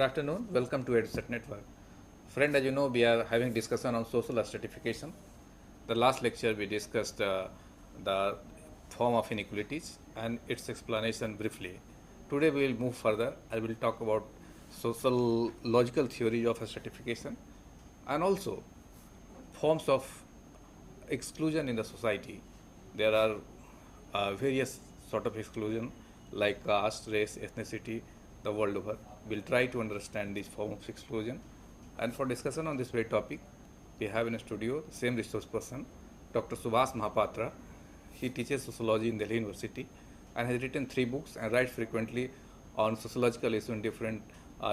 afternoon. Welcome to EduSet Network. Friend, as you know, we are having discussion on social stratification. The last lecture we discussed the form of inequalities and its explanation briefly. Today we will move further. I will talk about social logical theory of stratification and also forms of exclusion in the society. There are various sort of exclusion like caste, race, ethnicity, the world over. We'll try to understand this form of exclusion. And for discussion on this very topic, we have in a studio the same resource person, Dr. Subhas Mahapatra. He teaches sociology in Delhi University and has written 3 books and writes frequently on sociological issues in different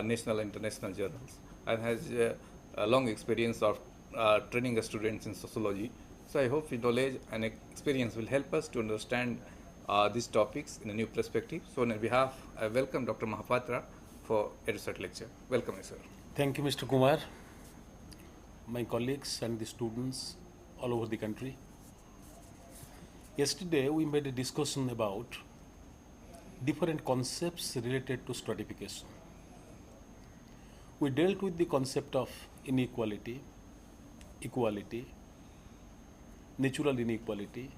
national and international journals and has a long experience of training students in sociology. So I hope his knowledge and experience will help us to understand these topics in a new perspective. So on behalf, I welcome Dr. Mahapatra for EduSet lecture. Welcome, sir. Thank you, Mr. Kumar, my colleagues and the students all over the country. Yesterday, we made a discussion about different concepts related to stratification. We dealt with the concept of inequality, equality, natural inequality,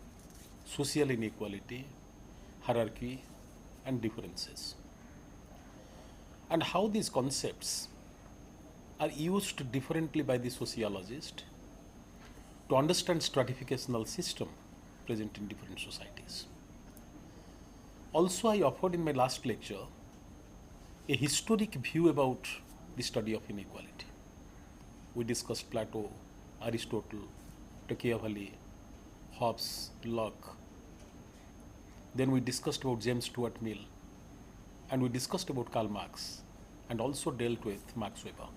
social inequality, hierarchy, and differences, and how these concepts are used differently by the sociologist to understand stratificational system present in different societies. Also, I offered in my last lecture a historic view about the study of inequality. We discussed Plato, Aristotle, Machiavelli, Hobbes, Locke. Then we discussed about James Stuart Mill, and we discussed about Karl Marx, and also dealt with Max Weber.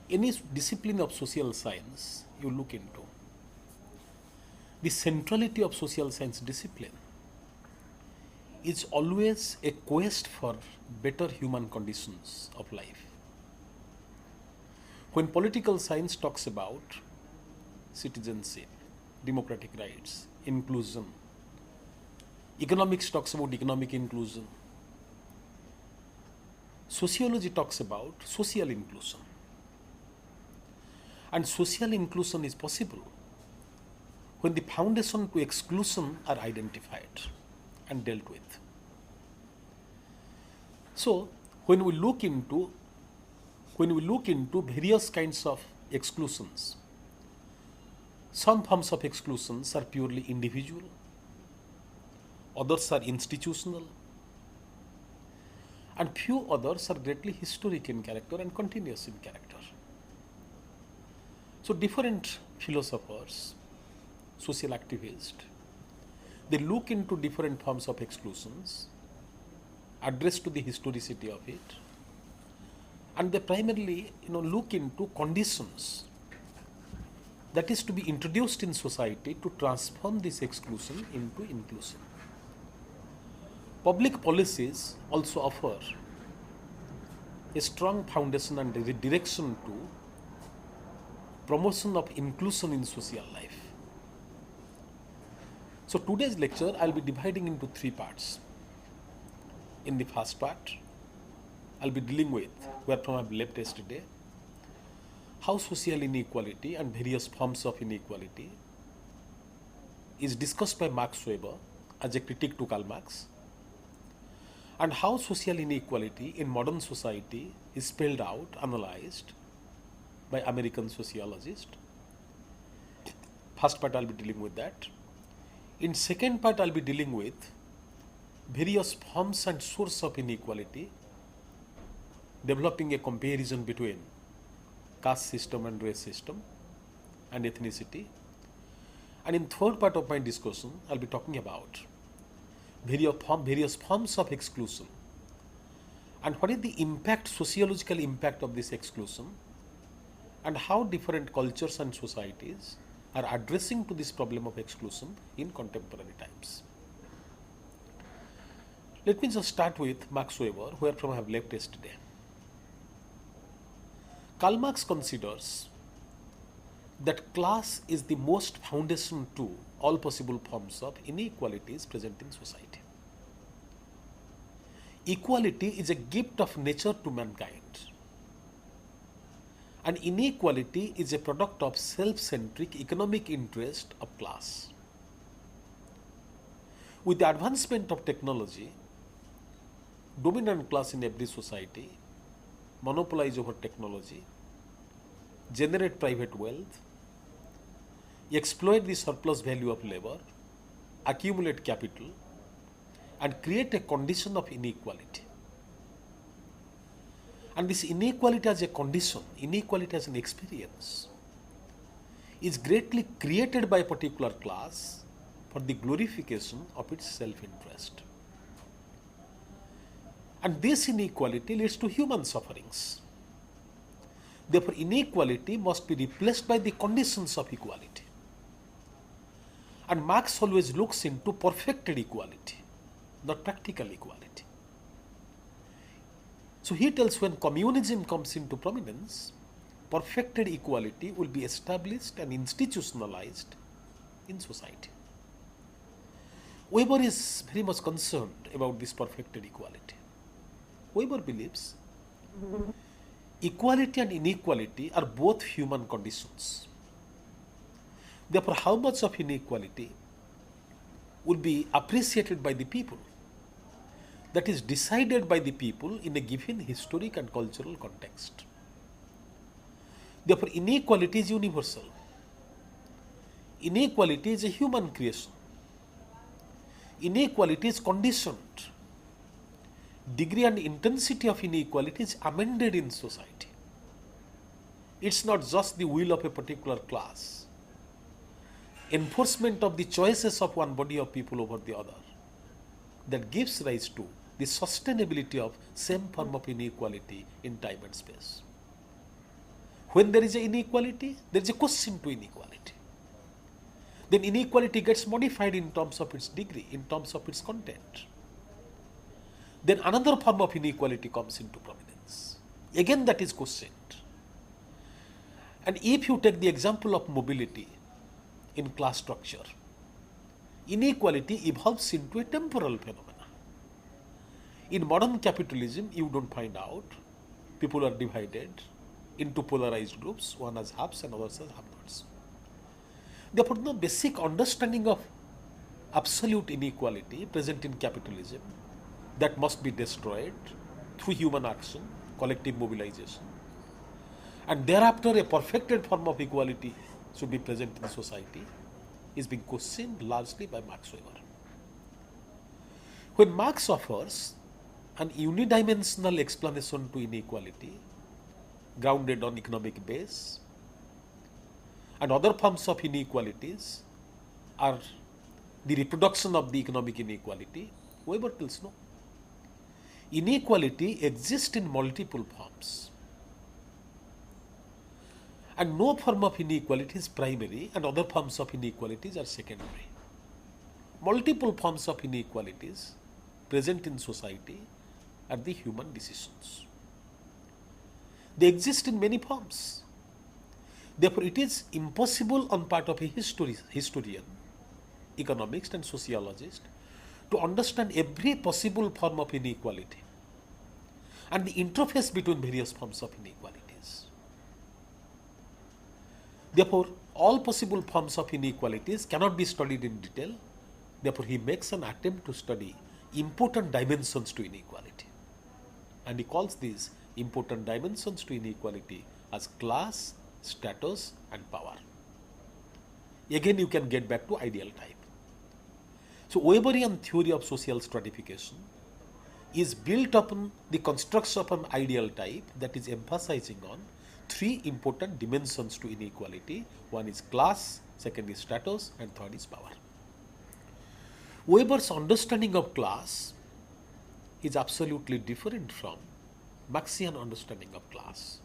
Any discipline of social science you look into, the centrality of social science discipline is always a quest for better human conditions of life. When political science talks about citizenship, democratic rights, inclusion, economics talks about economic inclusion, sociology talks about social inclusion. And social inclusion is possible when the foundation to exclusion are identified and dealt with. So, when we look into various kinds of exclusions, some forms of exclusions are purely individual, others are institutional, and few others are greatly historic in character and continuous in character. So different philosophers, social activists, they look into different forms of exclusions, address to the historicity of it, and they primarily look into conditions that is to be introduced in society to transform this exclusion into inclusion. Public policies also offer a strong foundation and a direction to promotion of inclusion in social life. So today's lecture I'll be dividing into 3 parts. In the first part, I'll be dealing with, wherefrom I've left yesterday, how social inequality and various forms of inequality is discussed by Max Weber as a critique to Karl Marx, and how social inequality in modern society is spelled out, analyzed by American sociologist. First part I'll be dealing with that. In second part I'll be dealing with various forms and source of inequality, developing a comparison between caste system and race system and ethnicity. And in third part of my discussion I'll be talking about various forms of exclusion and what is the impact, sociological impact of this exclusion, and how different cultures and societies are addressing to this problem of exclusion in contemporary times. Let me just start with Max Weber, wherefrom I have left yesterday. Karl Marx considers that class is the most foundation to all possible forms of inequalities present in society. Equality is a gift of nature to mankind, and inequality is a product of self-centric economic interest of class. With the advancement of technology, dominant class in every society monopolize over technology, generate private wealth, exploit the surplus value of labor, accumulate capital, and create a condition of inequality. And this inequality as a condition, inequality as an experience, is greatly created by a particular class for the glorification of its self-interest. And this inequality leads to human sufferings. Therefore, inequality must be replaced by the conditions of equality. And Marx always looks into perfected equality, not practical equality. So he tells when communism comes into prominence, perfected equality will be established and institutionalized in society. Weber is very much concerned about this perfected equality. Weber believes equality and inequality are both human conditions. Therefore, how much of inequality will be appreciated by the people, that is decided by the people in a given historic and cultural context. Therefore, inequality is universal. Inequality is a human creation. Inequality is conditioned. Degree and intensity of inequality is amended in society. It's not just the will of a particular class, enforcement of the choices of one body of people over the other, that gives rise to the sustainability of same form of inequality in time and space. When there is an inequality, there is a question to inequality. Then inequality gets modified in terms of its degree, in terms of its content. Then another form of inequality comes into prominence. Again, that is questioned. And if you take the example of mobility in class structure, inequality evolves into a temporal phenomena. In modern capitalism, you don't find out. People are divided into polarized groups, one as haves and others as have-nots. Therefore, no basic understanding of absolute inequality present in capitalism that must be destroyed through human action, collective mobilization. And thereafter, a perfected form of equality should be present in society is being questioned largely by Max Weber. When Marx offers an unidimensional explanation to inequality grounded on economic base, and other forms of inequalities are the reproduction of the economic inequality, Weber tells no. Inequality exists in multiple forms. And no form of inequality is primary and other forms of inequalities are secondary. Multiple forms of inequalities present in society are the human decisions. They exist in many forms. Therefore, it is impossible on part of a historian, economist and sociologist to understand every possible form of inequality and the interface between various forms of inequalities. Therefore, all possible forms of inequalities cannot be studied in detail. Therefore, he makes an attempt to study important dimensions to inequality. And he calls these important dimensions to inequality as class, status, and power. Again, you can get back to ideal type. So, Weberian theory of social stratification is built upon the construction of an ideal type that is emphasizing on three important dimensions to inequality. One is class, second is status, and third is power. Weber's understanding of class is absolutely different from Marxian understanding of class.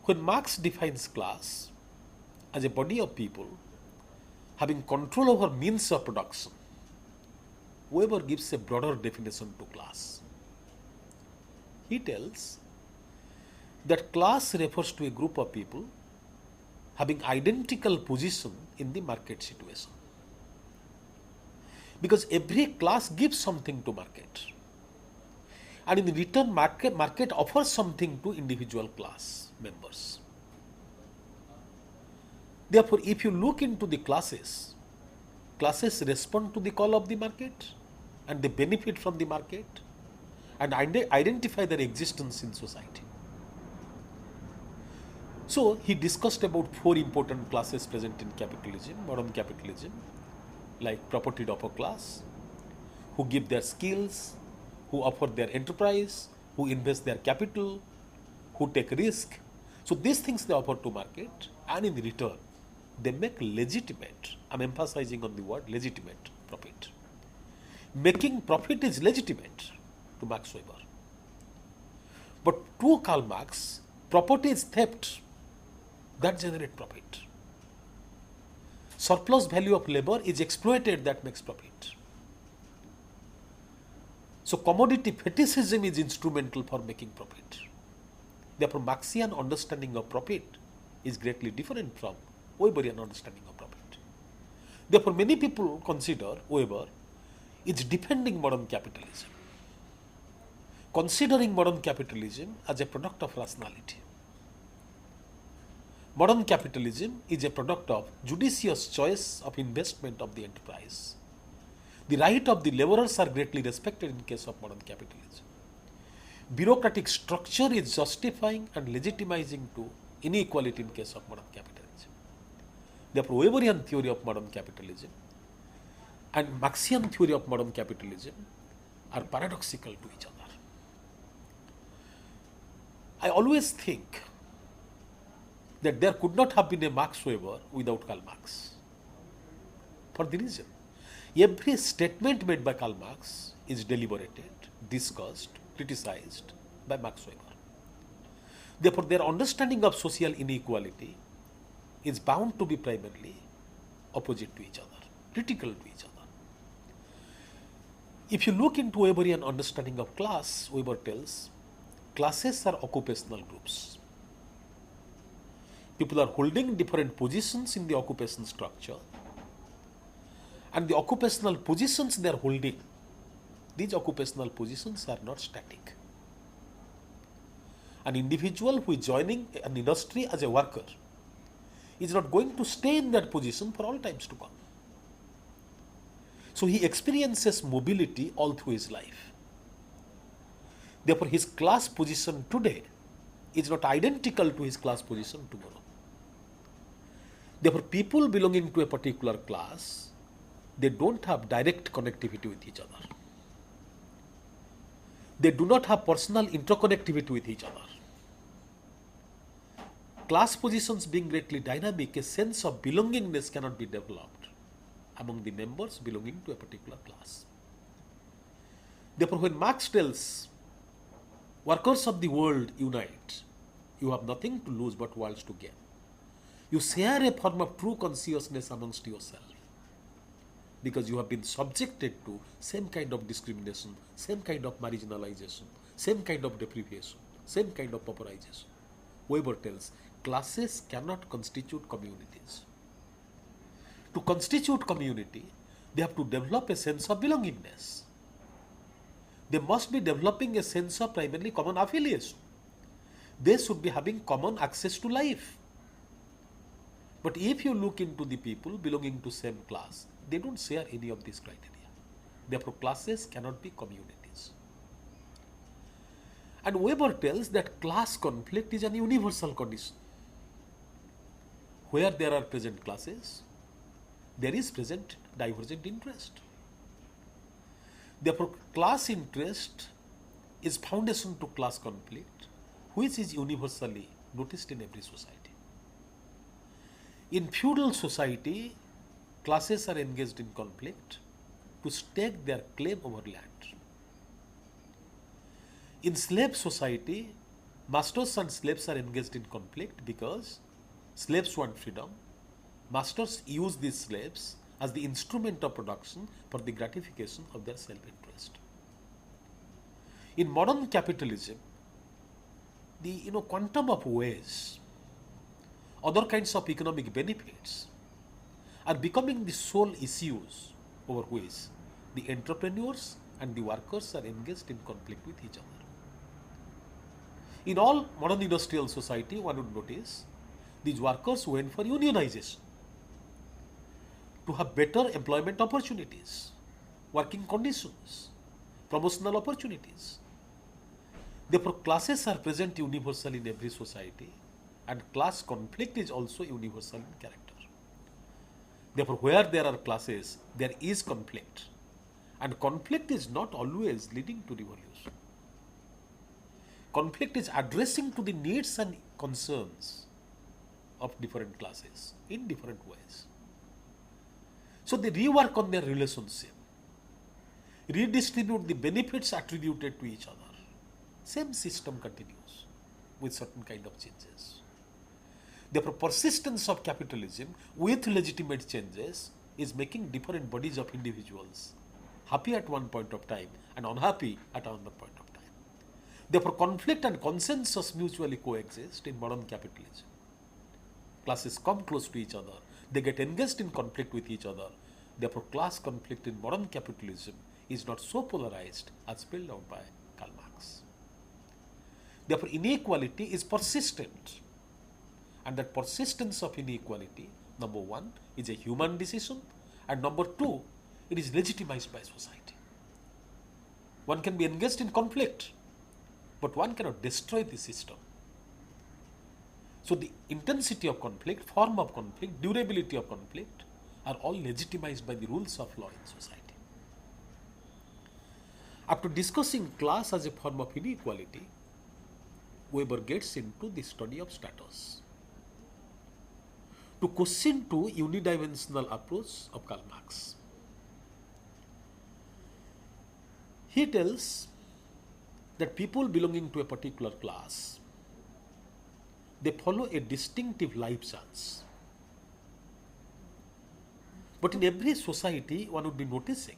When Marx defines class as a body of people having control over means of production, Weber gives a broader definition to class. He tells that class refers to a group of people having identical position in the market situation. Because every class gives something to market. And in return, market offers something to individual class members. Therefore, if you look into the classes respond to the call of the market and they benefit from the market and identify their existence in society. So he discussed about 4 important classes present in capitalism, modern capitalism, like propertied upper class, who give their skills, who offer their enterprise, who invest their capital, who take risk. So these things they offer to market, and in return, they make legitimate, I'm emphasizing on the word legitimate, profit. Making profit is legitimate to Max Weber. But to Karl Marx, property is theft that generates profit. Surplus value of labor is exploited that makes profit. So commodity fetishism is instrumental for making profit. Therefore, Marxian understanding of profit is greatly different from Weberian understanding of profit. Therefore, many people consider Weber is defending modern capitalism, considering modern capitalism as a product of rationality. Modern capitalism is a product of judicious choice of investment of the enterprise. The right of the laborers are greatly respected in case of modern capitalism. Bureaucratic structure is justifying and legitimizing to inequality in case of modern capitalism. Therefore, Weberian theory of modern capitalism and Marxian theory of modern capitalism are paradoxical to each other. I always think that there could not have been a Max Weber without Karl Marx. For the reason, every statement made by Karl Marx is deliberated, discussed, criticized by Max Weber. Therefore, their understanding of social inequality is bound to be primarily opposite to each other, critical to each other. If you look into Weberian understanding of class, Weber tells classes are occupational groups. People are holding different positions in the occupation structure, and the occupational positions they are holding, these occupational positions are not static. An individual who is joining an industry as a worker is not going to stay in that position for all times to come. So he experiences mobility all through his life. Therefore, his class position today is not identical to his class position tomorrow. Therefore, people belonging to a particular class, they don't have direct connectivity with each other. They do not have personal interconnectivity with each other. Class positions being greatly dynamic, a sense of belongingness cannot be developed among the members belonging to a particular class. Therefore, when Marx tells workers of the world unite, you have nothing to lose but worlds to gain. You share a form of true consciousness amongst yourself because you have been subjected to same kind of discrimination, same kind of marginalization, same kind of deprivation, same kind of pauperization. Weber tells classes cannot constitute communities. To constitute community, they have to develop a sense of belongingness. They must be developing a sense of primarily common affiliation. They should be having common access to life. But if you look into the people belonging to same class, they don't share any of these criteria. Therefore, classes cannot be communities. And Weber tells that class conflict is an universal condition. Where there are present classes, there is present divergent interest. Therefore, class interest is foundation to class conflict, which is universally noticed in every society. In feudal society, classes are engaged in conflict to stake their claim over land. In slave society, masters and slaves are engaged in conflict because slaves want freedom. Masters use these slaves as the instrument of production for the gratification of their self-interest. In modern capitalism, the quantum of wage, other kinds of economic benefits are becoming the sole issues over which the entrepreneurs and the workers are engaged in conflict with each other. In all modern industrial society, one would notice these workers went for unionization to have better employment opportunities, working conditions, promotional opportunities. Therefore, classes are present universally in every society, and class conflict is also universal in character. Therefore, where there are classes, there is conflict, and conflict is not always leading to revolution. Conflict is addressing to the needs and concerns of different classes in different ways. So they rework on their relationship, redistribute the benefits attributed to each other. Same system continues with certain kind of changes. Therefore, persistence of capitalism with legitimate changes is making different bodies of individuals happy at one point of time and unhappy at another point of time. Therefore, conflict and consensus mutually coexist in modern capitalism. Classes come close to each other, they get engaged in conflict with each other. Therefore, class conflict in modern capitalism is not so polarized as spelled out by Karl Marx. Therefore, inequality is persistent, and that persistence of inequality, number one, is a human decision, and number two, it is legitimized by society. One can be engaged in conflict, but one cannot destroy the system. So the intensity of conflict, form of conflict, durability of conflict are all legitimized by the rules of law in society. After discussing class as a form of inequality, Weber gets into the study of status to question to unidimensional approach of Karl Marx. He tells that people belonging to a particular class, they follow a distinctive life chance. But in every society, one would be noticing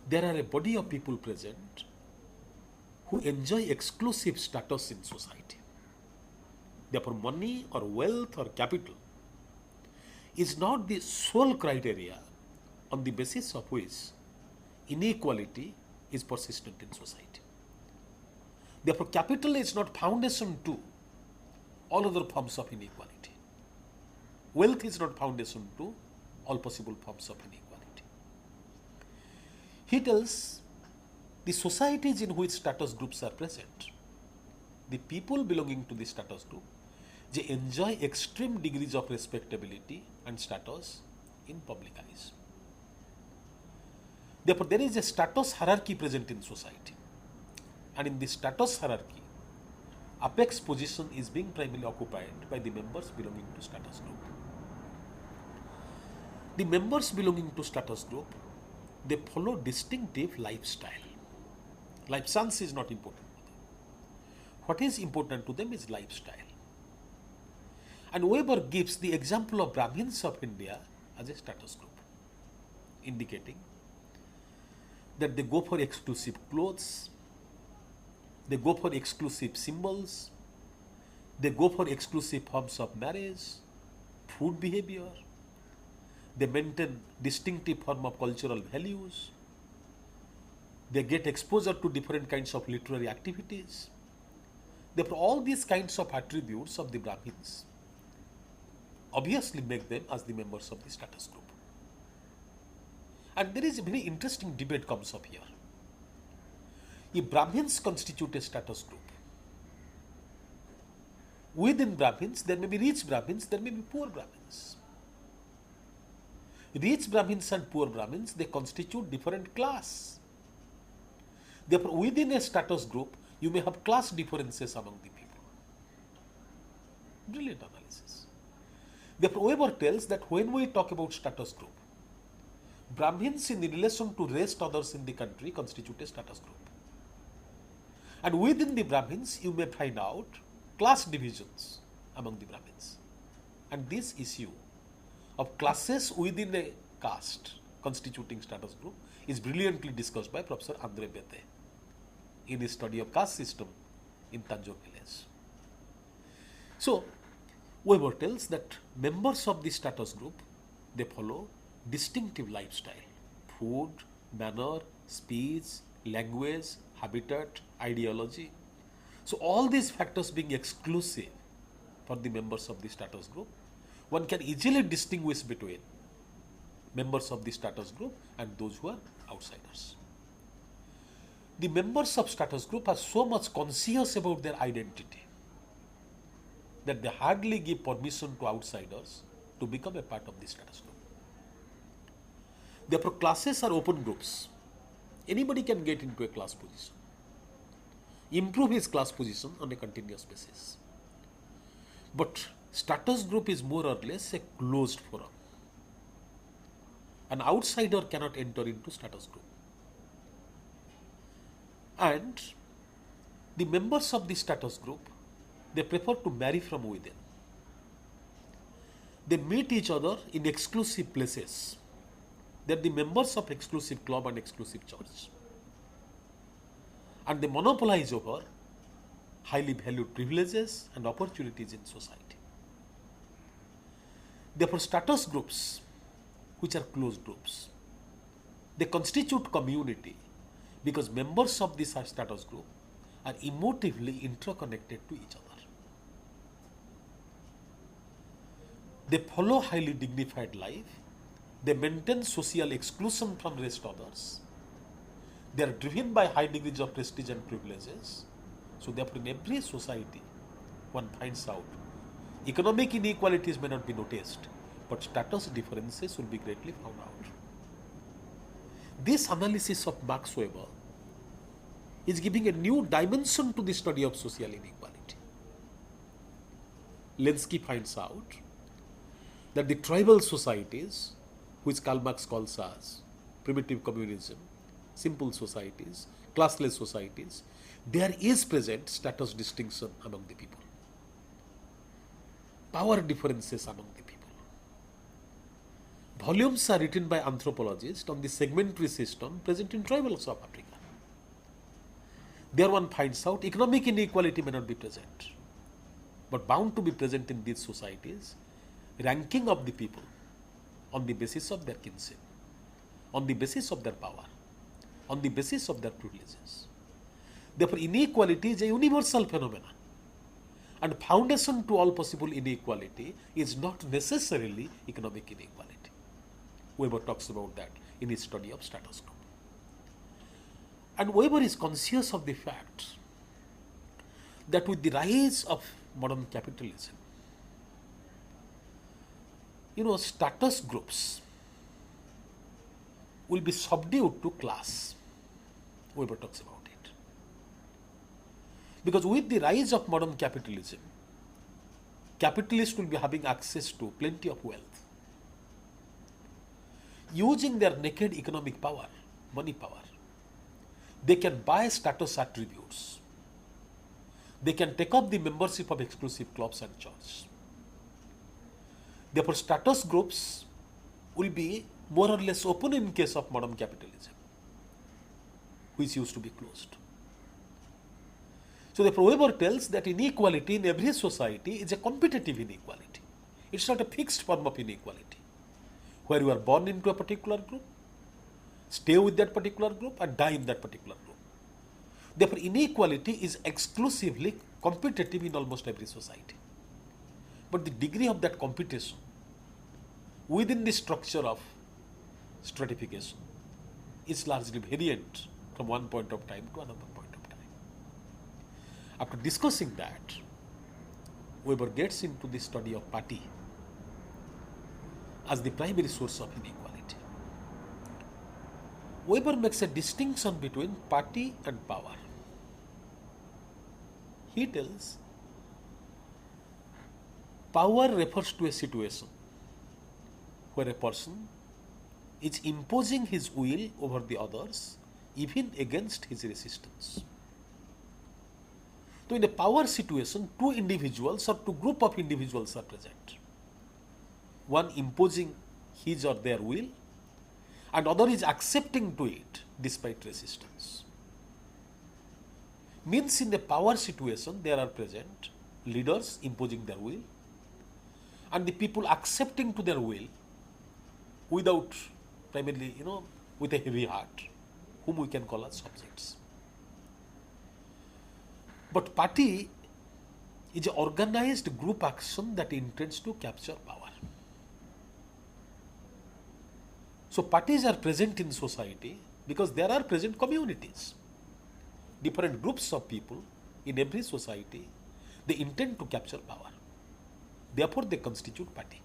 there are a body of people present who enjoy exclusive status in society. Therefore, money or wealth or capital is not the sole criteria on the basis of which inequality is persistent in society. Therefore, capital is not foundation to all other forms of inequality. Wealth is not foundation to all possible forms of inequality. He tells the societies in which status groups are present, the people belonging to the status group, they enjoy extreme degrees of respectability and status in public eyes. Therefore, there is a status hierarchy present in society. And in this status hierarchy, apex position is being primarily occupied by the members belonging to status group. The members belonging to status group, they follow distinctive lifestyle. Life chance is not important to them. What is important to them is lifestyle. And Weber gives the example of Brahmins of India as a status group, indicating that they go for exclusive clothes, they go for exclusive symbols, they go for exclusive forms of marriage, food behavior, they maintain distinctive form of cultural values, they get exposure to different kinds of literary activities. Therefore, all these kinds of attributes of the Brahmins obviously make them as the members of the status group. And there is a very interesting debate comes up here. If Brahmins constitute a status group, within Brahmins there may be rich Brahmins, there may be poor Brahmins. Rich Brahmins and poor Brahmins, they constitute different class. Therefore, within a status group, you may have class differences among the people. Brilliant analysis. Therefore, Weber tells that when we talk about status group, Brahmins in relation to rest others in the country constitute a status group. And within the Brahmins, you may find out class divisions among the Brahmins. And this issue of classes within a caste constituting status group is brilliantly discussed by Professor Andre Bete in his study of caste system in Tanjore village. So, Weber tells that members of the status group, they follow distinctive lifestyle, food, manner, speech, language, habitat, ideology. So all these factors being exclusive for the members of the status group, one can easily distinguish between members of the status group and those who are outsiders. The members of status group are so much conscious about their identity that they hardly give permission to outsiders to become a part of the status group. Therefore, classes are open groups. Anybody can get into a class position, improve his class position on a continuous basis. But status group is more or less a closed forum. An outsider cannot enter into status group. And the members of the status group, they prefer to marry from within. They meet each other in exclusive places. They are the members of exclusive club and exclusive church. And they monopolize over highly valued privileges and opportunities in society. Therefore, status groups, which are closed groups, they constitute community because members of this status group are emotively interconnected to each other. They follow highly dignified life. They maintain social exclusion from rest others. They are driven by high degrees of prestige and privileges. So therefore, in every society, one finds out economic inequalities may not be noticed, but status differences will be greatly found out. This analysis of Max Weber is giving a new dimension to the study of social inequality. Lenski finds out that the tribal societies, which Karl Marx calls as primitive communism, simple societies, classless societies, there is present status distinction among the people, power differences among the people. Volumes are written by anthropologists on the segmentary system present in tribal South Africa. There one finds out economic inequality may not be present, but bound to be present in these societies, ranking of the people on the basis of their kinship, on the basis of their power, on the basis of their privileges. Therefore, inequality is a universal phenomenon, and foundation to all possible inequality is not necessarily economic inequality. Weber talks about that in his study of status group. And Weber is conscious of the fact that with the rise of modern capitalism, status groups will be subdued to class. Weber talks about it. Because with the rise of modern capitalism, capitalists will be having access to plenty of wealth. Using their naked economic power, money power, they can buy status attributes. They can take up the membership of exclusive clubs and churches. Therefore, status groups will be more or less open in case of modern capitalism, which used to be closed. So therefore, Weber tells that inequality in every society is a competitive inequality. It's not a fixed form of inequality, where you are born into a particular group, stay with that particular group, and die in that particular group. Therefore, inequality is exclusively competitive in almost every society. But the degree of that competition within the structure of stratification is largely variant from one point of time to another point of time. After discussing that, Weber gets into the study of party as the primary source of inequality. Weber makes a distinction between party and power. He tells power refers to a situation where a person is imposing his will over the others even against his resistance. So in a power situation, two individuals or two group of individuals are present. One imposing his or their will, and other is accepting to it despite resistance. Means in a power situation there are present leaders imposing their will and the people accepting to their will without primarily with a heavy heart, whom we can call as subjects. But party is an organized group action that intends to capture power. So parties are present in society because there are present communities, different groups of people in every society. They intend to capture power. Therefore, they constitute party.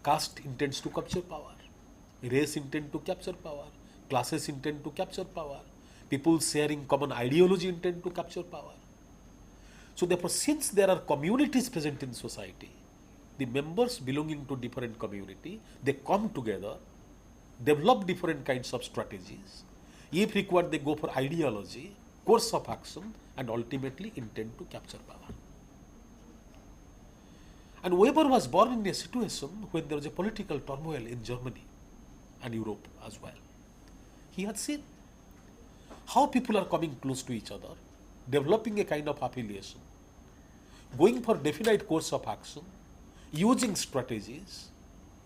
Caste intends to capture power. Race intend to capture power. Classes intend to capture power. People sharing common ideology intend to capture power. So therefore, since there are communities present in society, the members belonging to different community, they come together, develop different kinds of strategies. If required, they go for ideology, course of action, and ultimately intend to capture power. And Weber was born in a situation when there was a political turmoil in Germany and Europe as well. He had seen how people are coming close to each other, developing a kind of affiliation, going for definite course of action, using strategies,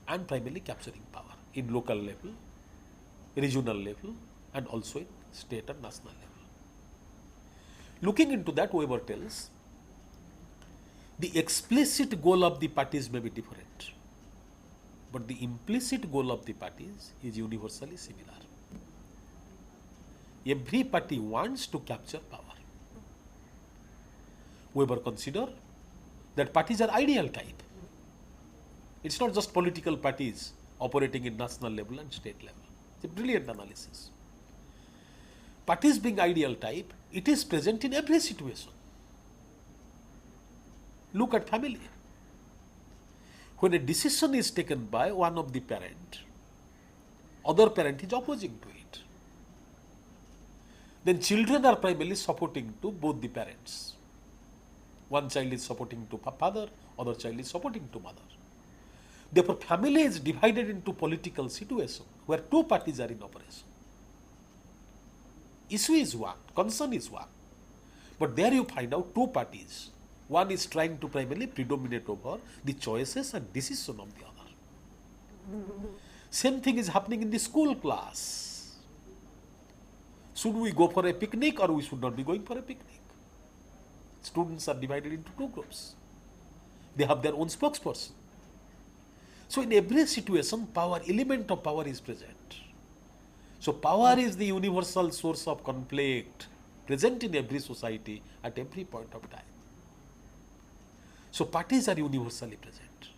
and primarily capturing power in local level, regional level, and also in state and national level. Looking into that, Weber tells, the explicit goal of the parties may be different, but the implicit goal of the parties is universally similar. Every party wants to capture power. Weber consider that parties are ideal type. It's not just political parties operating in national level and state level. It's a brilliant analysis. Parties being ideal type, it is present in every situation. Look at family. When a decision is taken by one of the parent, other parent is opposing to it. Then children are primarily supporting to both the parents. One child is supporting to father, other child is supporting to mother. Therefore, family is divided into political situation where two parties are in operation. Issue is one, concern is one. But there you find out two parties. One is trying to primarily predominate over the choices and decision of the other. Same thing is happening in the school class. Should we go for a picnic or we should not be going for a picnic? Students are divided into two groups. They have their own spokesperson. So in every situation, power, element of power is present. So power is the universal source of conflict present in every society at every point of time. So parties are universally present.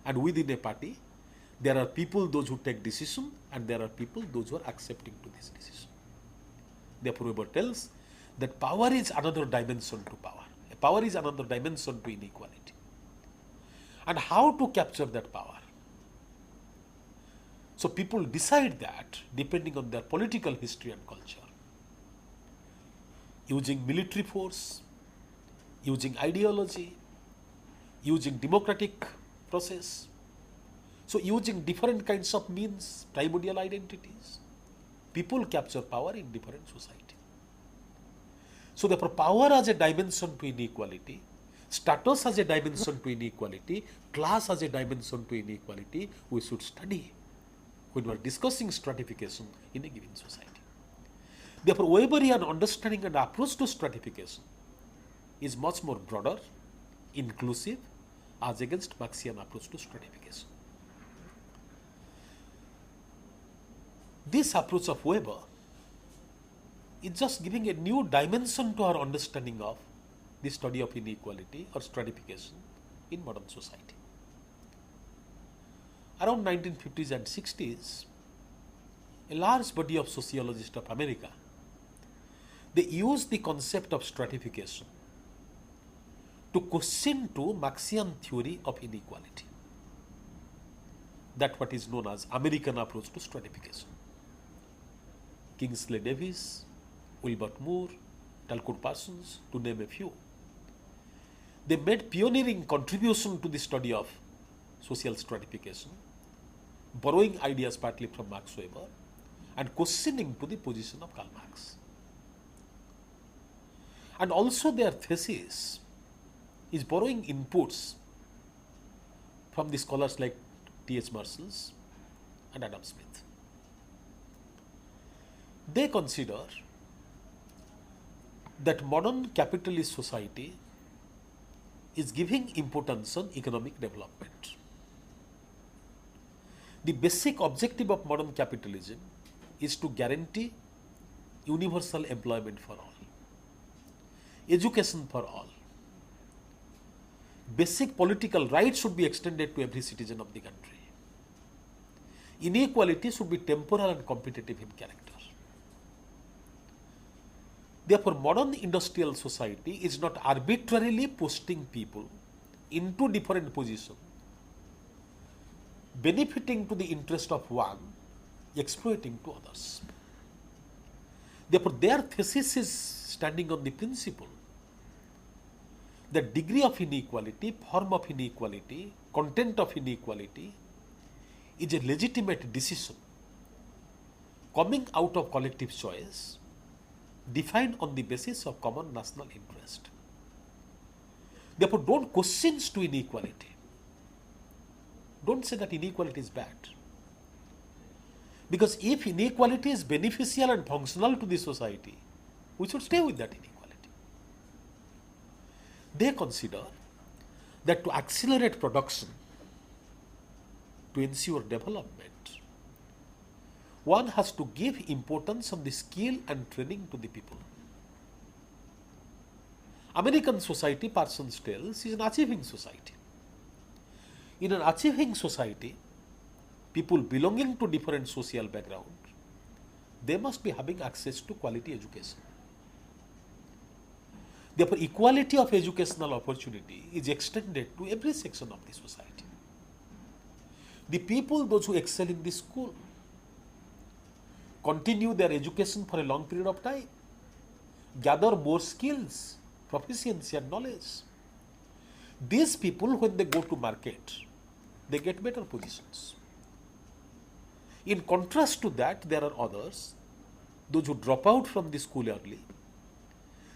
And within a party, there are people, those who take decision, and there are people, those who are accepting to this decision. Therefore, Weber tells that power is another dimension to power. Power is another dimension to inequality. And how to capture that power? So people decide that depending on their political history and culture. Using military force, using ideology, using democratic process. So using different kinds of means, primordial identities, people capture power in different society. So therefore power as a dimension to inequality, status as a dimension to inequality, class as a dimension to inequality, we should study when we are discussing stratification in a given society. Therefore, Weberian understanding and approach to stratification is much more broader, inclusive, as against Marxian approach to stratification. This approach of Weber is just giving a new dimension to our understanding of the study of inequality or stratification in modern society. Around 1950s and 60s, a large body of sociologists of America, they used the concept of stratification to question to Marxian theory of inequality. That what is known as American approach to stratification. Kingsley Davis, Wilbert Moore, Talcott Parsons, to name a few. They made pioneering contribution to the study of social stratification, borrowing ideas partly from Max Weber and questioning to the position of Karl Marx. And also their thesis is borrowing inputs from the scholars like T.H. Marshall and Adam Smith. They consider that modern capitalist society is giving importance on economic development. The basic objective of modern capitalism is to guarantee universal employment for all, education for all. Basic political rights should be extended to every citizen of the country. Inequality should be temporal and competitive in character. Therefore, modern industrial society is not arbitrarily posting people into different positions, benefiting to the interest of one, exploiting to others. Therefore, their thesis is standing on the principle that degree of inequality, form of inequality, content of inequality is a legitimate decision coming out of collective choice defined on the basis of common national interest. Therefore, don't question to inequality. Don't say that inequality is bad. Because if inequality is beneficial and functional to the society, we should stay with that inequality. They consider that to accelerate production, to ensure development, one has to give importance on the skill and training to the people. American society, Parsons tells, is an achieving society. In an achieving society, people belonging to different social background, they must be having access to quality education. Therefore, equality of educational opportunity is extended to every section of the society. The people, those who excel in the school, continue their education for a long period of time, gather more skills, proficiency and knowledge. These people, when they go to market, they get better positions. In contrast to that, there are others, those who drop out from the school early,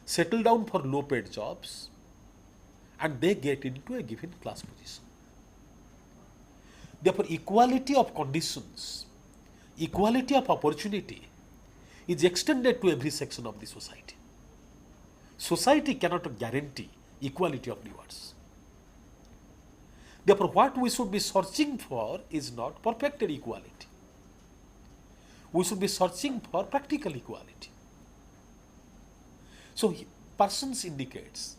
settle down for low paid jobs, and they get into a given class position. Therefore, equality of conditions, equality of opportunity is extended to every section of the society. Society cannot guarantee equality of rewards. Therefore, what we should be searching for is not perfected equality. We should be searching for practical equality. So, Parsons indicates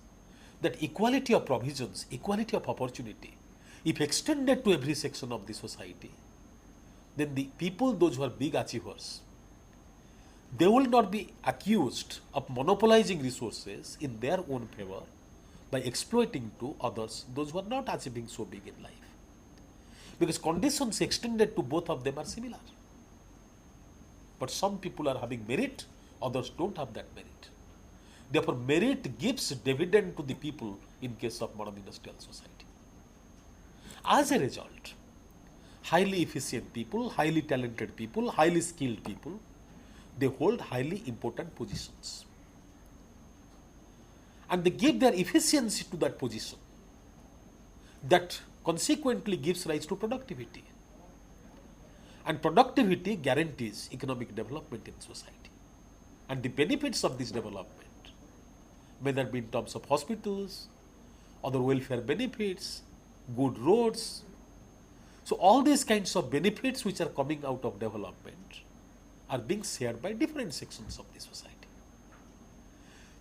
that equality of provisions, equality of opportunity, if extended to every section of the society, then the people, those who are big achievers, they will not be accused of monopolizing resources in their own favor by exploiting to others, those who are not achieving so big in life. Because conditions extended to both of them are similar. But some people are having merit, others don't have that merit. Therefore, merit gives dividend to the people in case of modern industrial society. As a result, highly efficient people, highly talented people, highly skilled people, they hold highly important positions. And they give their efficiency to that position. That consequently gives rise to productivity. And productivity guarantees economic development in society. And the benefits of this development, whether it be in terms of hospitals, other welfare benefits, good roads. So all these kinds of benefits which are coming out of development are being shared by different sections of the society.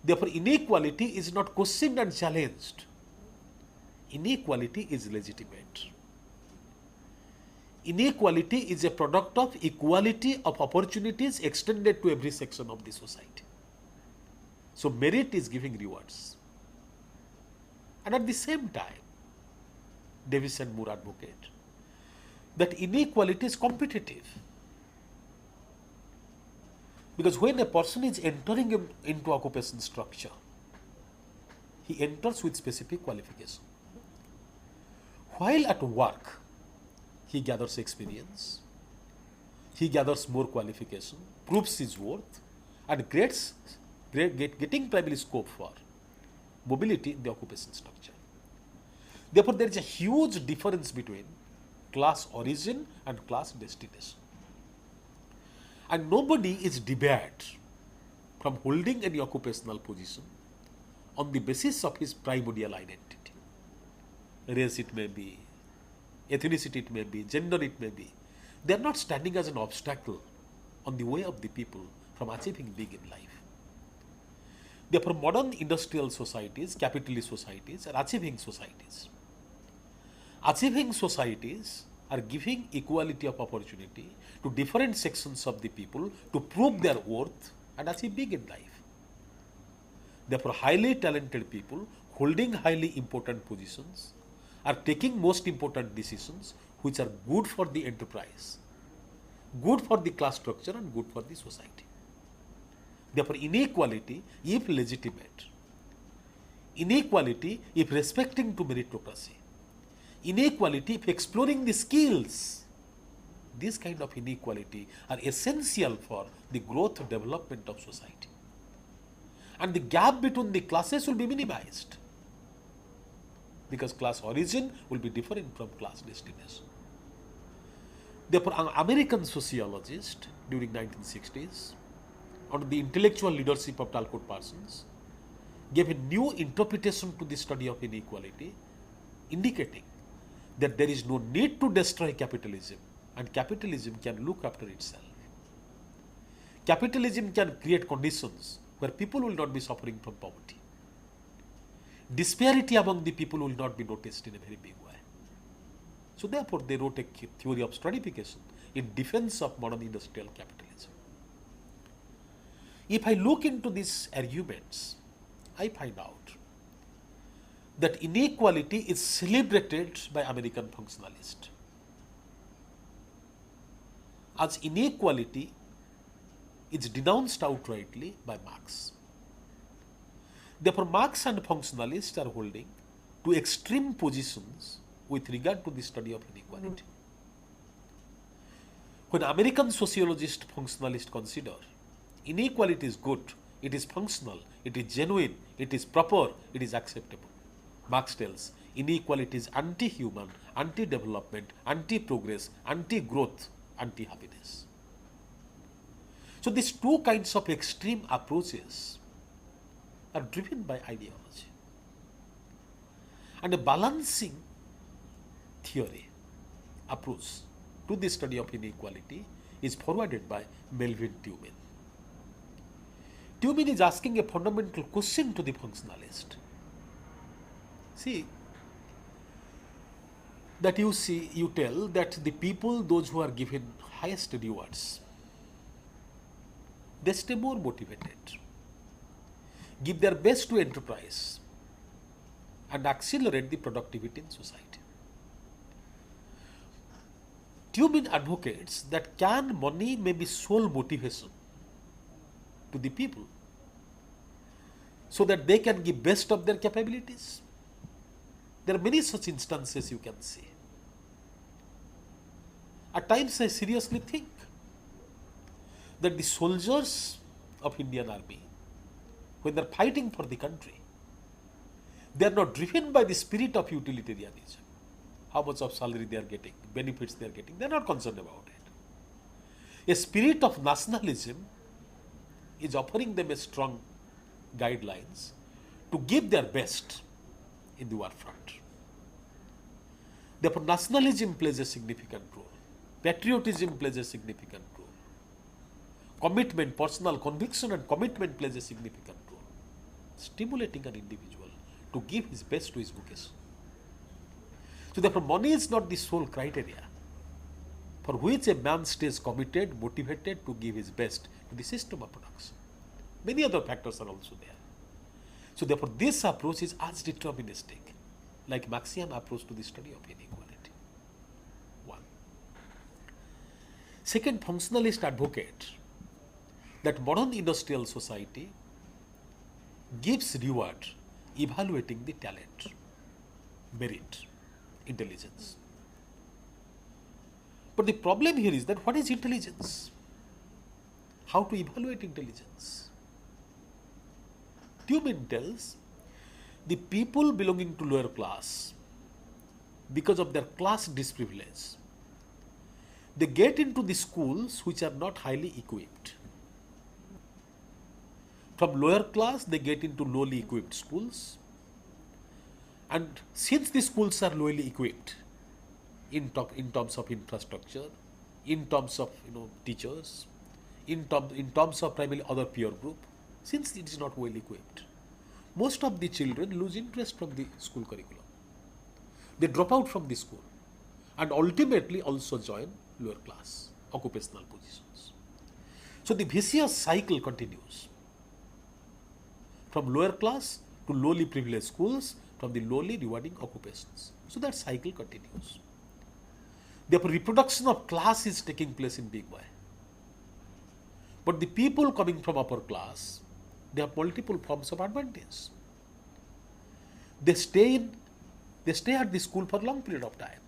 Therefore, inequality is not questioned and challenged. Inequality is legitimate. Inequality is a product of equality of opportunities extended to every section of the society. So merit is giving rewards. And at the same time, Davis and Moore advocate that inequality is competitive. Because when a person is entering into occupation structure, he enters with specific qualification. While at work, he gathers experience, he gathers more qualification, proves his worth, and getting primarily scope for mobility in the occupation structure. Therefore, there is a huge difference between class origin and class destination. And nobody is debarred from holding any occupational position on the basis of his primordial identity. Race it may be, ethnicity it may be, gender it may be. They are not standing as an obstacle on the way of the people from achieving big in life. Therefore, modern industrial societies, capitalist societies are achieving societies. Achieving societies are giving equality of opportunity to different sections of the people to prove their worth and achieve big in life. Therefore, highly talented people holding highly important positions are taking most important decisions which are good for the enterprise, good for the class structure and good for the society. Therefore, inequality, if legitimate, inequality if respecting to meritocracy, inequality if exploring the skills, this kind of inequality are essential for the growth and development of society. And the gap between the classes will be minimized because class origin will be different from class destination. Therefore, an American sociologist during 1960s, under the intellectual leadership of Talcott Parsons, gave a new interpretation to the study of inequality, indicating that there is no need to destroy capitalism and capitalism can look after itself. Capitalism can create conditions where people will not be suffering from poverty. Disparity among the people will not be noticed in a very big way. So therefore, they wrote a theory of stratification in defense of modern industrial capitalism. If I look into these arguments, I find out that inequality is celebrated by American functionalists. As inequality is denounced outrightly by Marx. Therefore, Marx and functionalists are holding to extreme positions with regard to the study of inequality. When American sociologist functionalists consider inequality is good, it is functional, it is genuine, it is proper, it is acceptable, Marx tells inequality is anti-human, anti-development, anti-progress, anti-growth, anti-happiness. So these two kinds of extreme approaches are driven by ideology. And a balancing theory approach to the study of inequality is forwarded by Melvin Tubin. Tubin is asking a fundamental question to the functionalist. See, you tell that the people, those who are given highest rewards, they stay more motivated, give their best to enterprise, and accelerate the productivity in society. Tubin advocates that can money may be sole motivation to the people so that they can give best of their capabilities? There are many such instances you can see. At times I seriously think that the soldiers of Indian Army, when they are fighting for the country, they are not driven by the spirit of utilitarianism. How much of salary they are getting, benefits they are getting, they are not concerned about it. A spirit of nationalism is offering them a strong guidelines to give their best in the war front. Therefore, nationalism plays a significant role. Patriotism plays a significant role. Commitment, personal conviction and commitment plays a significant role. Stimulating an individual to give his best to his vocation. So therefore, money is not the sole criteria for which a man stays committed, motivated to give his best to the system of production. Many other factors are also there. So therefore, this approach is as deterministic like Marxian approach to the study of inequality. One. Second, functionalists advocate that modern industrial society gives reward evaluating the talent, merit, intelligence. But the problem here is that what is intelligence? How to evaluate intelligence? Tubin tells the people belonging to lower class, because of their class disprivilege, They get into the schools which are not highly equipped. From lower class, they get into lowly equipped schools. And since the schools are lowly equipped in terms of infrastructure, in terms of teachers, in terms of primarily other peer group, since it is not well equipped, most of the children lose interest from the school curriculum. They drop out from the school and ultimately also join lower class occupational positions. So the vicious cycle continues from lower class to lowly privileged schools, from the lowly rewarding occupations. So that cycle continues. Therefore, reproduction of class is taking place in big way. But the people coming from upper class, they have multiple forms of advantage. They stay at the school for a long period of time.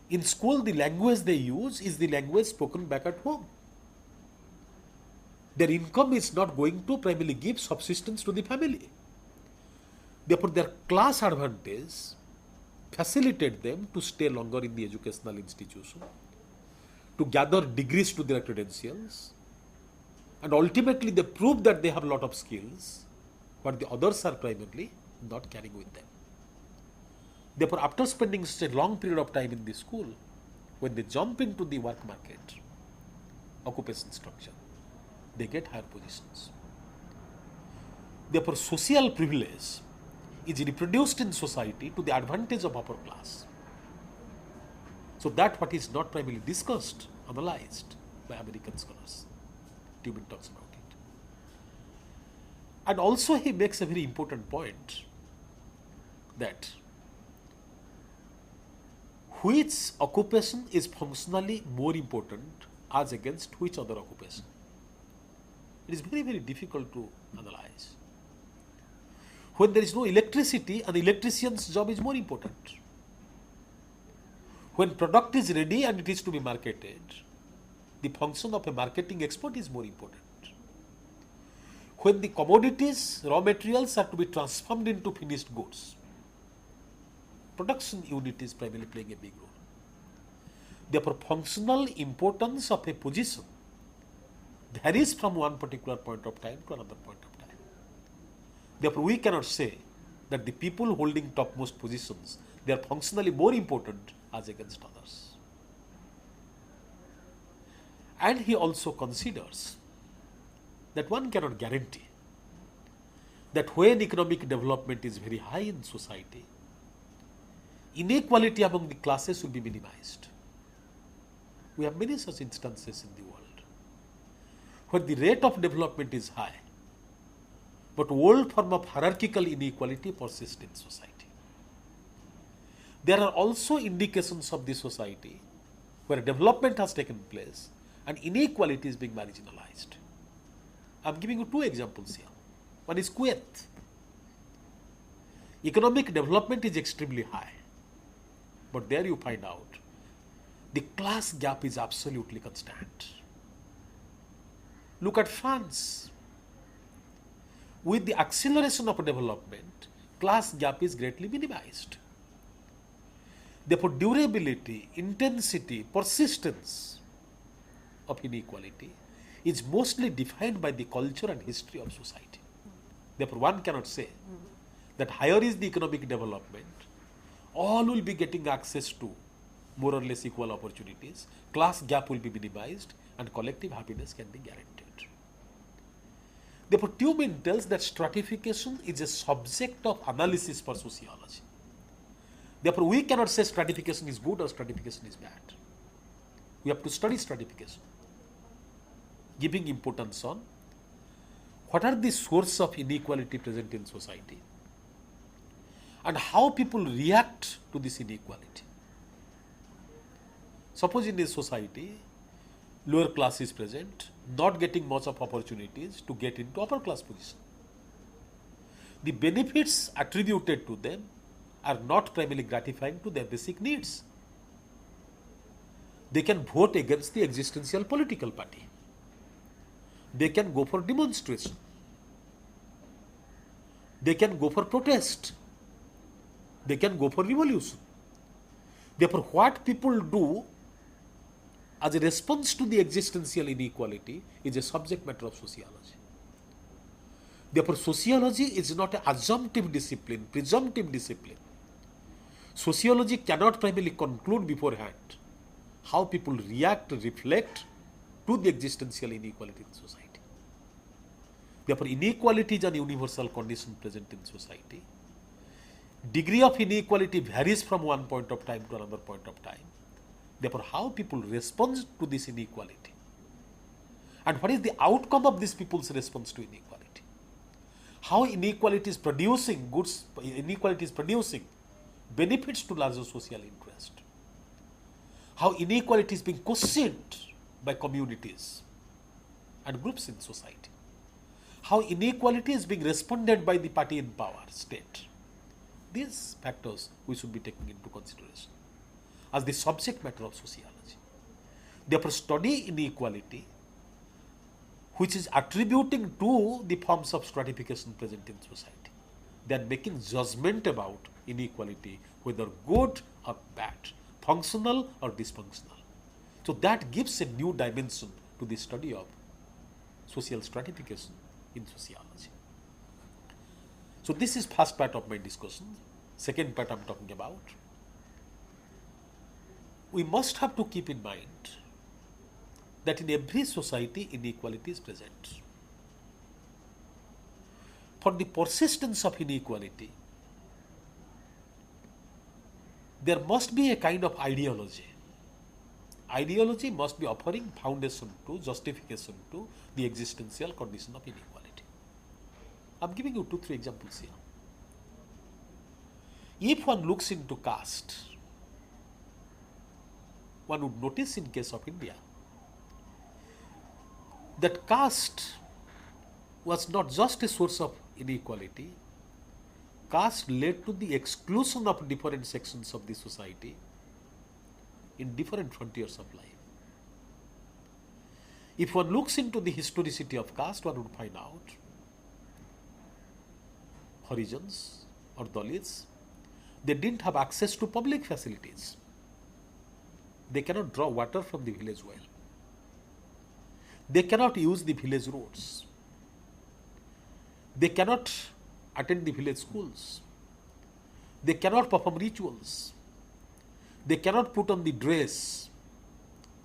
In school, the language they use is the language spoken back at home. Their income is not going to primarily give subsistence to the family. Therefore, their class advantage facilitate them to stay longer in the educational institution, to gather degrees to their credentials, and ultimately they prove that they have a lot of skills, but the others are primarily not carrying with them. Therefore, after spending such a long period of time in the school, when they jump into the work market, occupation structure, they get higher positions. Therefore, social privilege is reproduced in society to the advantage of upper class. So that what is not primarily discussed, analyzed by American scholars. Tubin talks about it. And also he makes a very important point that which occupation is functionally more important as against which other occupation. It is very, very difficult to analyze. When there is no electricity, an electrician's job is more important. When product is ready and it is to be marketed, the function of a marketing expert is more important. When the commodities, raw materials are to be transformed into finished goods, production unit is primarily playing a big role. Therefore, functional importance of a position varies from one particular point of time to another point of time. Therefore, we cannot say that the people holding topmost positions, they are functionally more important as against others. And he also considers that one cannot guarantee that when economic development is very high in society, inequality among the classes will be minimized. We have many such instances in the world where the rate of development is high, but old form of hierarchical inequality persists in society. There are also indications of the society where development has taken place and inequality is being marginalized. I am giving you two examples here. One is Kuwait. Economic development is extremely high, but there you find out the class gap is absolutely constant. Look at France. With the acceleration of development, class gap is greatly minimized. Therefore, durability, intensity, persistence of inequality is mostly defined by the culture and history of society. Therefore, one cannot say that higher is the economic development, all will be getting access to more or less equal opportunities, class gap will be minimized, and collective happiness can be guaranteed. Therefore, Tubin tells that stratification is a subject of analysis for sociology. Therefore, we cannot say stratification is good or stratification is bad. We have to study stratification, giving importance on what are the sources of inequality present in society and how people react to this inequality. Suppose in this society, lower class is present, not getting much of opportunities to get into upper class position. The benefits attributed to them are not primarily gratifying to their basic needs. They can vote against the existential political party. They can go for demonstration. They can go for protest. They can go for revolution. Therefore, what people do as a response to the existential inequality is a subject matter of sociology. Therefore, sociology is not an assumptive discipline, presumptive discipline. Sociology cannot primarily conclude beforehand how people react, reflect to the existential inequality in society. Therefore, inequality is an universal condition present in society. Degree of inequality varies from one point of time to another point of time. Therefore, how people respond to this inequality and what is the outcome of these people's response to inequality. How inequality is producing goods, inequality is producing benefits to larger social interest. How inequality is being questioned by communities and groups in society. How inequality is being responded by the party in power, state. These factors we should be taking into consideration as the subject matter of sociology. Therefore, study inequality, which is attributing to the forms of stratification present in society, then making judgment about inequality, whether good or bad, functional or dysfunctional. So that gives a new dimension to the study of social stratification in sociology. So this is first part of my discussion. Second part I am talking about. We must have to keep in mind that in every society inequality is present. For the persistence of inequality, there must be a kind of ideology. Ideology must be offering foundation to, justification to the existential condition of inequality. I am giving you 2-3 examples here. If one looks into caste, one would notice in case of India that caste was not just a source of inequality. Caste led to the exclusion of different sections of the society in different frontiers of life. If one looks into the historicity of caste, one would find out Harijans or Dalits, they didn't have access to public facilities. They cannot draw water from the village well. They cannot use the village roads. They cannot attend the village schools. They cannot perform rituals. They cannot put on the dress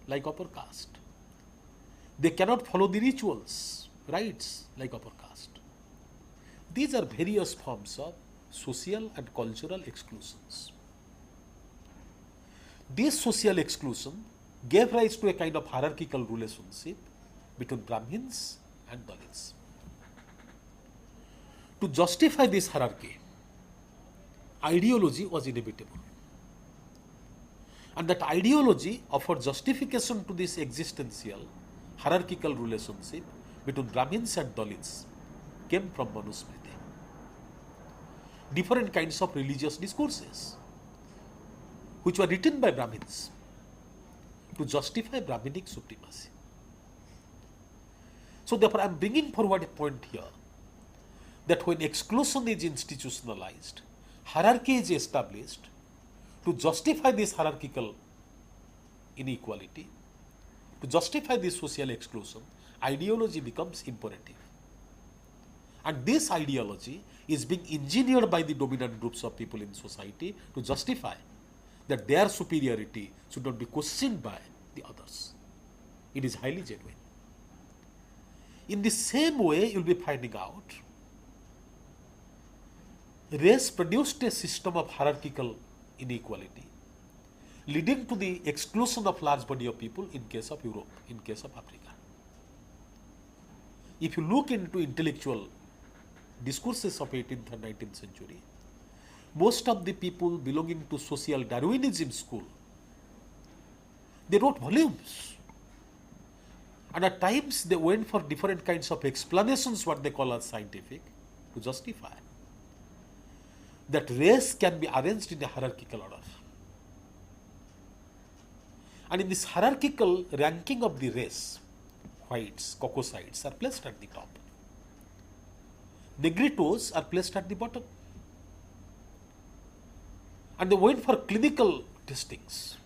like upper caste. They cannot follow the rituals, rites like upper caste. These are various forms of social and cultural exclusions. This social exclusion gave rise to a kind of hierarchical relationship between Brahmins and Dalits. To justify this hierarchy, ideology was inevitable. And that ideology offered justification to this existential hierarchical relationship between Brahmins and Dalits came from Manusmriti. Different kinds of religious discourses which were written by Brahmins to justify Brahminic supremacy. So therefore I am bringing forward a point here that when exclusion is institutionalized, hierarchy is established to justify this hierarchical inequality, to justify this social exclusion, ideology becomes imperative. And this ideology is being engineered by the dominant groups of people in society to justify that their superiority should not be questioned by the others. It is highly genuine. In the same way, you will be finding out race produced a system of hierarchical inequality, leading to the exclusion of large body of people in case of Europe, in case of Africa. If you look into intellectual discourses of 18th and 19th century, most of the people belonging to social Darwinism school, they wrote volumes. And at times they went for different kinds of explanations, what they call as scientific, to justify that race can be arranged in a hierarchical order. And in this hierarchical ranking of the race, whites, Caucasides are placed at the top. Negritos are placed at the bottom. And they went for clinical testings,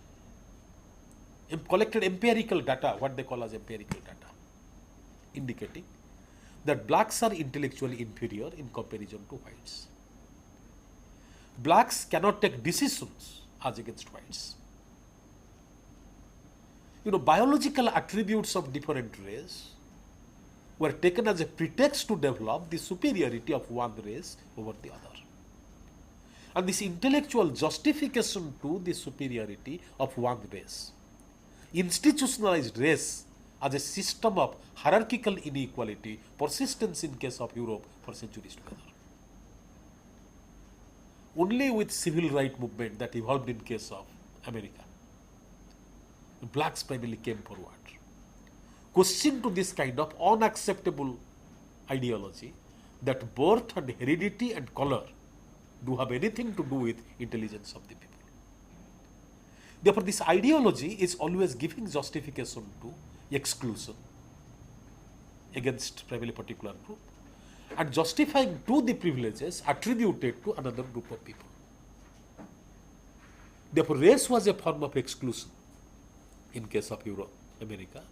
collected empirical data, what they call as empirical data, indicating that blacks are intellectually inferior in comparison to whites. Blacks cannot take decisions as against whites. Biological attributes of different race were taken as a pretext to develop the superiority of one race over the other. And this intellectual justification to the superiority of one race institutionalized race as a system of hierarchical inequality, persistence in case of Europe for centuries together. Only with civil rights movement that evolved in case of America, the blacks primarily came forward. Question to this kind of unacceptable ideology that birth and heredity and color do have anything to do with intelligence of the people. Therefore, this ideology is always giving justification to exclusion against primarily particular group and justifying to the privileges attributed to another group of people. Therefore, race was a form of exclusion in case of Europe, America,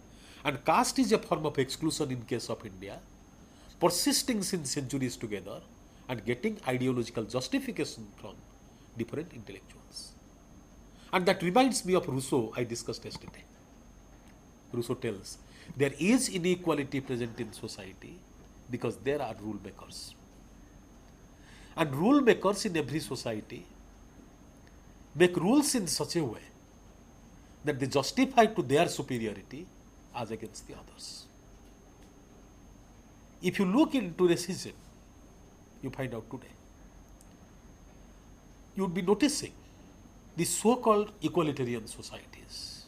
and caste is a form of exclusion in case of India, persisting since centuries together and getting ideological justification from different intellectuals. And that reminds me of Rousseau, I discussed yesterday. Rousseau tells, there is inequality present in society because there are rule makers. And rule makers in every society make rules in such a way that they justify to their superiority as against the others. If you look into racism, you find out today, you would be noticing the so-called equalitarian societies.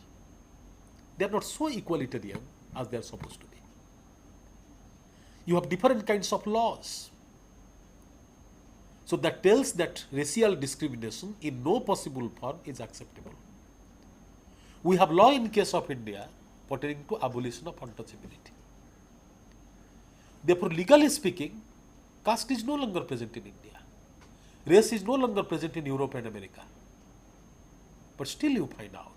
They are not so equalitarian as they are supposed to be. You have different kinds of laws. So that tells that racial discrimination in no possible form is acceptable. We have law in case of India pertaining to abolition of untouchability. Therefore, legally speaking, caste is no longer present in India. Race is no longer present in Europe and America. But still you find out,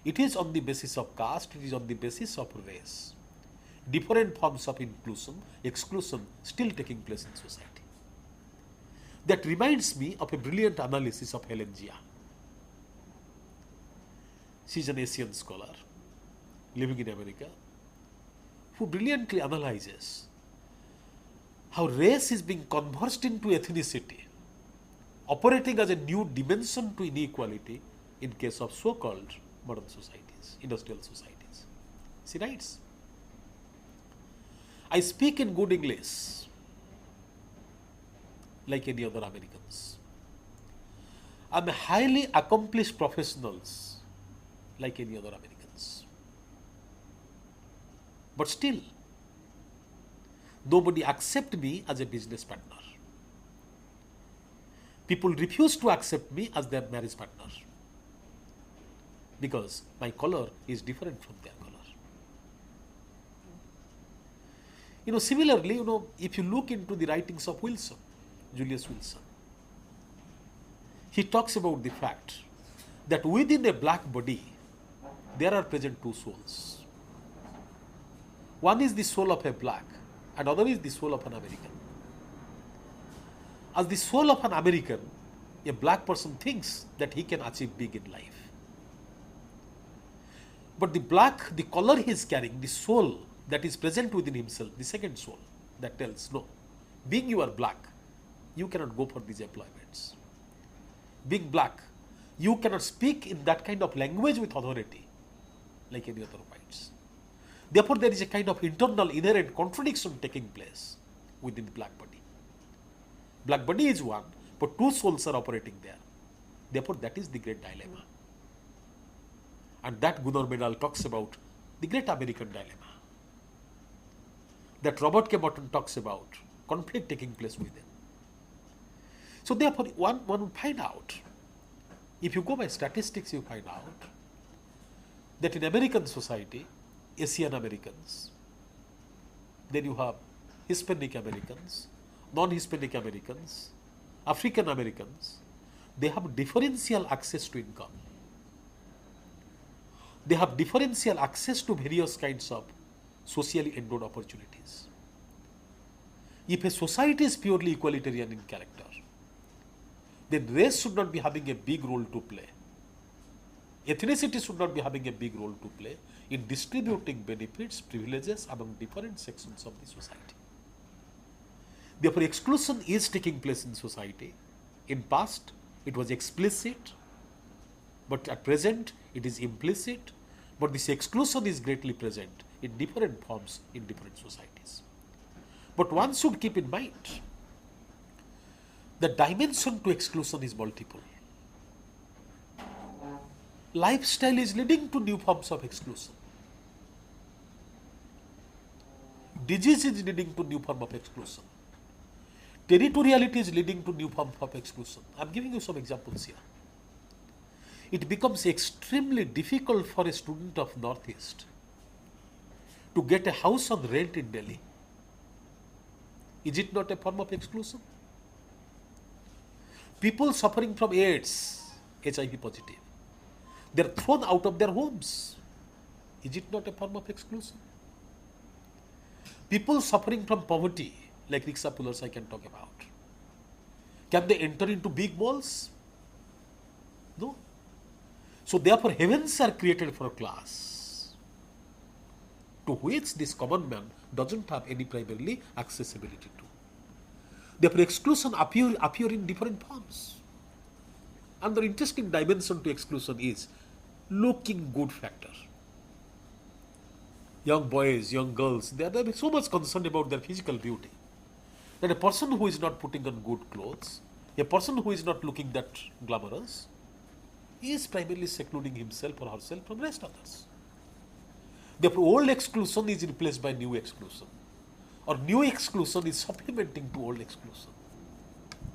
it is on the basis of caste, it is on the basis of race. Different forms of inclusion, exclusion still taking place in society. That reminds me of a brilliant analysis of Helen Zia. She is an Asian scholar living in America who brilliantly analyzes how race is being converged into ethnicity, operating as a new dimension to inequality in case of so-called modern societies, industrial societies. She writes, I speak in good English like any other Americans. I'm a highly accomplished professionals like any other Americans. But still, nobody accepts me as a business partner. People refuse to accept me as their marriage partner because my color is different from their color. Similarly, if you look into the writings of Wilson, Julius Wilson, he talks about the fact that within a black body, there are present two souls. One is the soul of a black, and other is the soul of an American. As the soul of an American, a black person thinks that he can achieve big in life. But the color he is carrying, the soul that is present within himself, the second soul, that tells, no, being you are black, you cannot go for these employments. Being black, you cannot speak in that kind of language with authority like any other whites. Therefore, there is a kind of internal inherent contradiction taking place within the black body. Black body is one, but two souls are operating there. Therefore, that is the great dilemma. And that Gunnar Medal talks about the great American dilemma. That Robert K. Morton talks about conflict taking place within. So therefore, one will find out, if you go by statistics, you find out that in American society, Asian Americans, then you have Hispanic Americans, non-Hispanic Americans, African Americans, they have differential access to income. They have differential access to various kinds of socially endowed opportunities. If a society is purely equalitarian in character, then race should not be having a big role to play. Ethnicity should not be having a big role to play in distributing benefits, privileges among different sections of the society. Therefore, exclusion is taking place in society. In past, it was explicit, but at present, it is implicit. But this exclusion is greatly present in different forms in different societies. But one should keep in mind the dimension to exclusion is multiple. Lifestyle is leading to new forms of exclusion. Disease is leading to new form of exclusion. Territoriality is leading to new form of exclusion. I am giving you some examples here. It becomes extremely difficult for a student of Northeast to get a house on rent in Delhi. Is it not a form of exclusion? People suffering from AIDS, HIV positive, they are thrown out of their homes. Is it not a form of exclusion? People suffering from poverty, like rickshaw pullers I can talk about, can they enter into big malls? No. So therefore heavens are created for a class to which this common man doesn't have any primarily accessibility to. Therefore exclusion appear in different forms. Another interesting dimension to exclusion is looking good factor. Young boys, young girls, they are so much concerned about their physical beauty that a person who is not putting on good clothes, a person who is not looking that glamorous, is primarily secluding himself or herself from rest others. Therefore, old exclusion is replaced by new exclusion, or new exclusion is supplementing to old exclusion.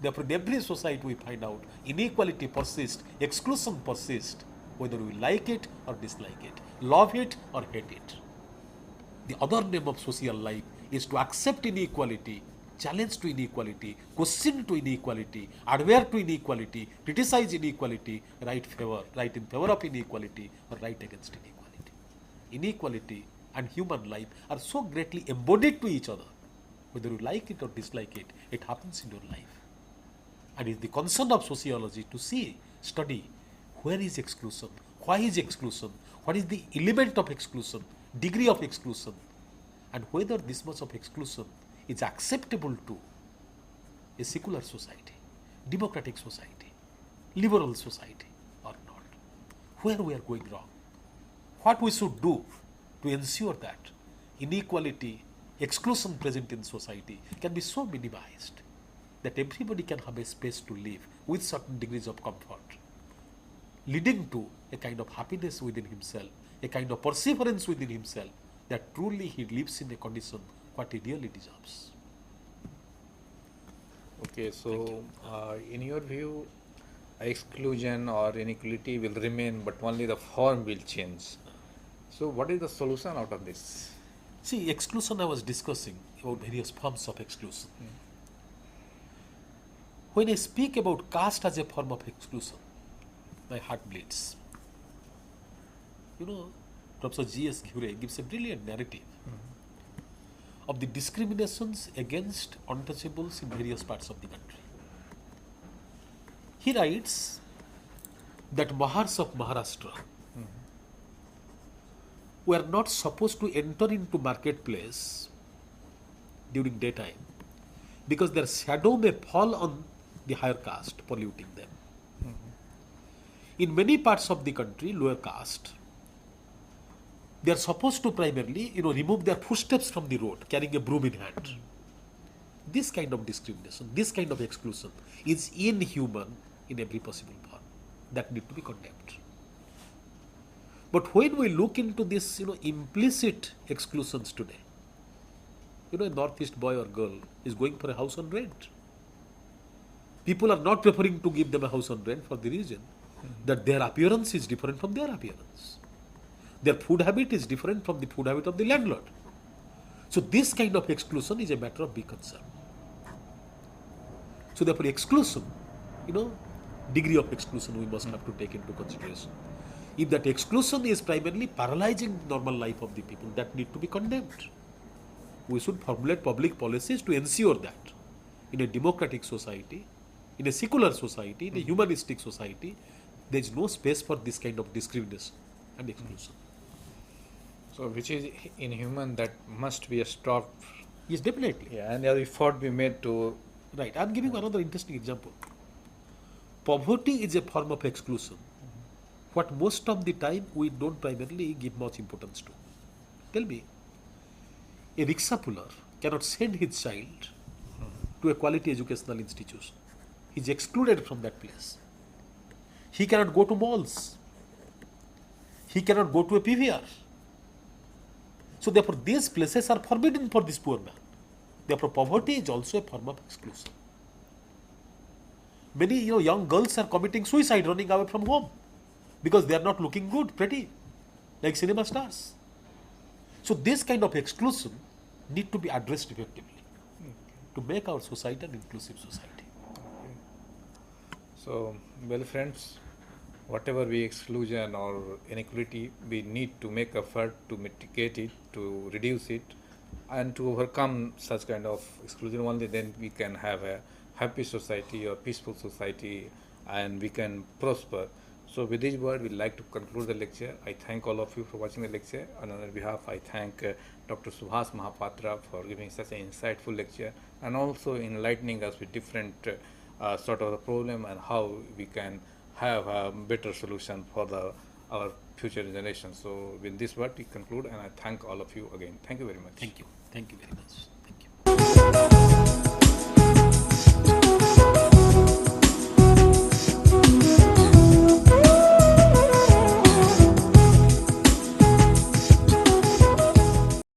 Therefore, in every society we find out inequality persists, exclusion persists, whether we like it or dislike it, love it or hate it. The other name of social life is to accept inequality, challenge to inequality, question to inequality, adhere to inequality, criticize inequality, write in favor of inequality, or write against inequality. Inequality and human life are so greatly embodied to each other. Whether you like it or dislike it, it happens in your life. And it is the concern of sociology to study where is exclusion, why is exclusion, what is the element of exclusion, degree of exclusion, and whether this much of exclusion is acceptable to a secular society, democratic society, liberal society or not. Where we are going wrong. What we should do to ensure that inequality, exclusion present in society can be so minimized that everybody can have a space to live with certain degrees of comfort, leading to a kind of happiness within himself, a kind of perseverance within himself, that truly he lives in a condition what he really deserves. Okay, so in your view, exclusion or inequality will remain, but only the form will change. So what is the solution out of this? See, exclusion I was discussing about various forms of exclusion. When I speak about caste as a form of exclusion, my heart bleeds. You know, Professor G.S. Ghure gives a brilliant narrative of the discriminations against untouchables in various parts of the country. He writes that Mahars of Maharashtra were not supposed to enter into marketplace during daytime because their shadow may fall on the higher caste, polluting them. In many parts of the country, lower caste, they are supposed to primarily, remove their footsteps from the road, carrying a broom in hand. This kind of discrimination, this kind of exclusion is inhuman in every possible form that need to be condemned. But when we look into this, implicit exclusions today, a Northeast boy or girl is going for a house on rent. People are not preferring to give them a house on rent for the reason that their appearance is different from their appearance. Their food habit is different from the food habit of the landlord. So this kind of exclusion is a matter of big concern. So therefore exclusion, degree of exclusion we must have to take into consideration. If that exclusion is primarily paralyzing normal life of the people, that need to be condemned. We should formulate public policies to ensure that in a democratic society, in a secular society, in a humanistic society, there is no space for this kind of discrimination and exclusion. So, which is inhuman, that must be stopped. Yes, definitely. Yeah, and the effort be made to. Right. I am giving another interesting example. Poverty is a form of exclusion. What most of the time we don't primarily give much importance to. Tell me, a rickshaw puller cannot send his child to a quality educational institution. He is excluded from that place. He cannot go to malls. He cannot go to a PVR. So therefore, these places are forbidden for this poor man. Therefore, poverty is also a form of exclusion. Many young girls are committing suicide, running away from home because they are not looking good, pretty, like cinema stars. So this kind of exclusion need to be addressed effectively to make our society an inclusive society. So, well, friends, whatever be exclusion or inequality, we need to make effort to mitigate it, to reduce it, and to overcome such kind of exclusion. Only then we can have a happy society or peaceful society, and we can prosper. So, with this word, we'd like to conclude the lecture. I thank all of you for watching the lecture. And on their behalf, I thank Dr. Subhas Mahapatra for giving such an insightful lecture and also enlightening us with different sort of the problem and how we can have a better solution for our future generations. So, with this word, we conclude, and I thank all of you again. Thank you very much. Thank you. Thank you very much.